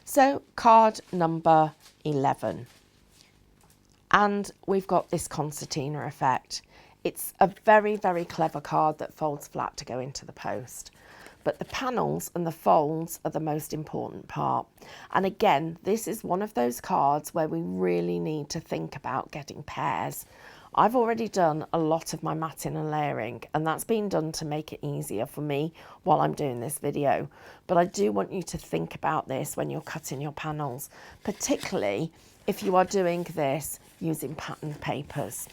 So card number 11. And we've got this concertina effect. It's a very, very clever card that folds flat to go into the post. But the panels and the folds are the most important part. And again, this is one of those cards where we really need to think about getting pairs. I've already done a lot of my matting and layering, and that's been done to make it easier for me while I'm doing this video. But I do want you to think about this when you're cutting your panels, particularly if you are doing this using patterned papers.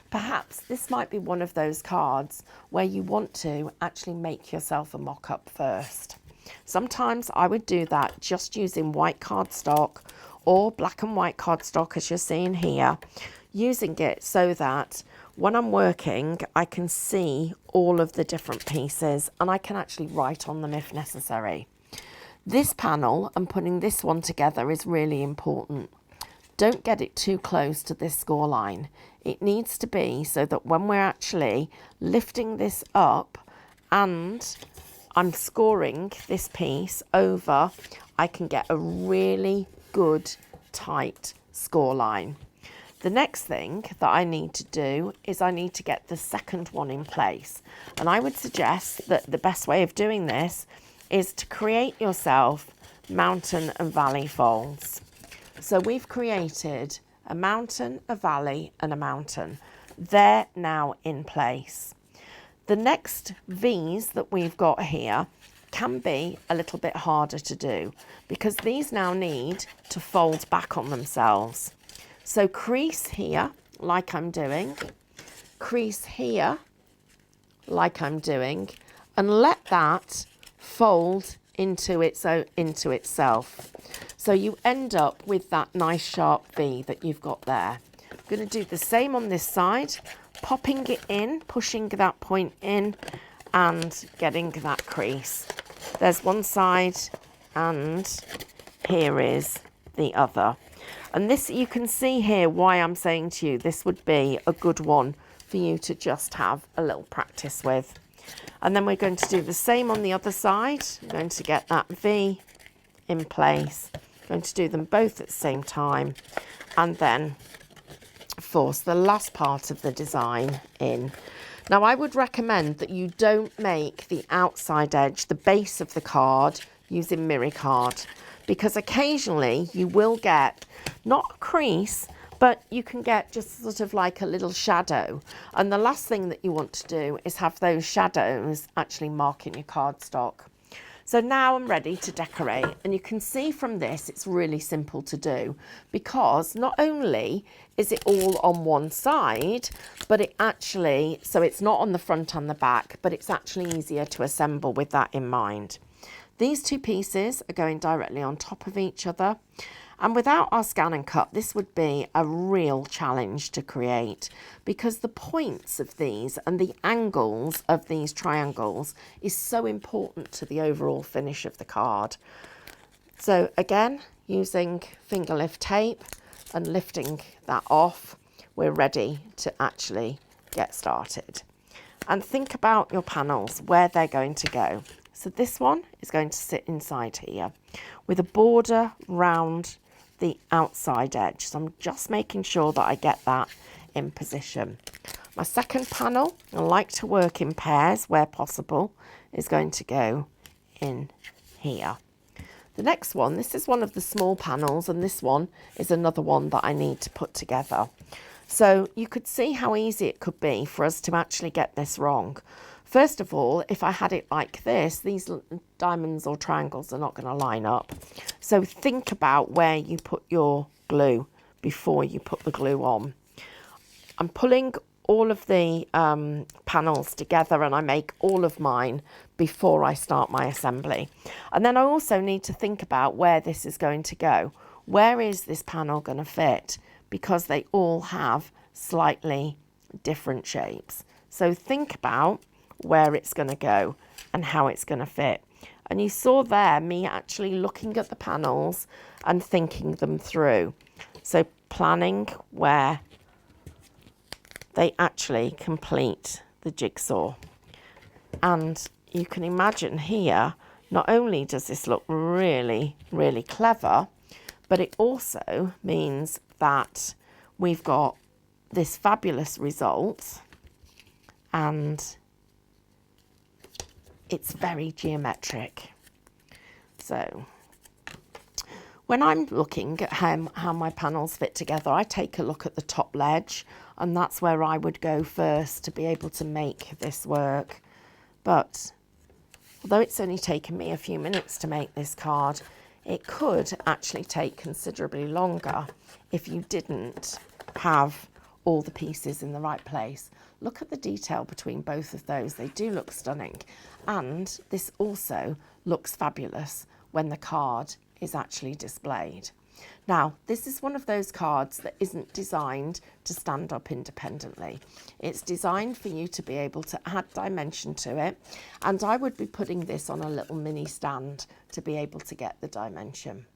Perhaps this might be one of those cards where you want to actually make yourself a mock-up first. Sometimes I would do that just using white cardstock or black and white cardstock, as you're seeing here, using it so that when I'm working I can see all of the different pieces and I can actually write on them if necessary. This panel and putting this one together is really important. Don't get it too close to this score line. It needs to be so that when we're actually lifting this up and I'm scoring this piece over, I can get a really good tight score line. The next thing that I need to do is I need to get the second one in place. And I would suggest that the best way of doing this is to create yourself mountain and valley folds. So we've created a mountain, a valley and a mountain. They're now in place. The next V's that we've got here can be a little bit harder to do because these now need to fold back on themselves. So crease here like I'm doing, crease here like I'm doing, and let that fold into itself. So you end up with that nice sharp V that you've got there. I'm going to do the same on this side, popping it in, pushing that point in and getting that crease. There's one side and here is the other. And this, you can see here why I'm saying to you this would be a good one for you to just have a little practice with. And then we're going to do the same on the other side. I'm going to get that V in place. I'm going to do them both at the same time and then force the last part of the design in. Now I would recommend that you don't make the outside edge, the base of the card, using mirror card, because occasionally you will get not a crease, but you can get just sort of like a little shadow. And the last thing that you want to do is have those shadows actually marking your cardstock. So now I'm ready to decorate, and you can see from this it's really simple to do because not only is it all on one side, but it actually, so it's not on the front and the back, but it's actually easier to assemble with that in mind. These two pieces are going directly on top of each other. And without our scan and cut, this would be a real challenge to create because the points of these and the angles of these triangles is so important to the overall finish of the card. So again, using finger lift tape and lifting that off, we're ready to actually get started. And think about your panels, where they're going to go. So this one is going to sit inside here with a border round the outside edge. So I'm just making sure that I get that in position. My second panel, I like to work in pairs where possible, is going to go in here. The next one, this is one of the small panels, and this one is another one that I need to put together. So you could see how easy it could be for us to actually get this wrong. First of all, if I had it like this, these diamonds or triangles are not going to line up. So think about where you put your glue before you put the glue on. I'm pulling all of the panels together, and I make all of mine before I start my assembly. And then I also need to think about where this is going to go. Where is this panel going to fit? Because they all have slightly different shapes. So think about where it's going to go and how it's going to fit. And you saw there me actually looking at the panels and thinking them through. So planning where they actually complete the jigsaw. And you can imagine here not only does this look really, really clever, but it also means that we've got this fabulous result, and it's very geometric. So when I'm looking at how my panels fit together, I take a look at the top ledge, and that's where I would go first to be able to make this work. But although it's only taken me a few minutes to make this card, it could actually take considerably longer if you didn't have all the pieces in the right place. Look at the detail between both of those. They do look stunning. And this also looks fabulous when the card is actually displayed. Now, this is one of those cards that isn't designed to stand up independently. It's designed for you to be able to add dimension to it, and I would be putting this on a little mini stand to be able to get the dimension.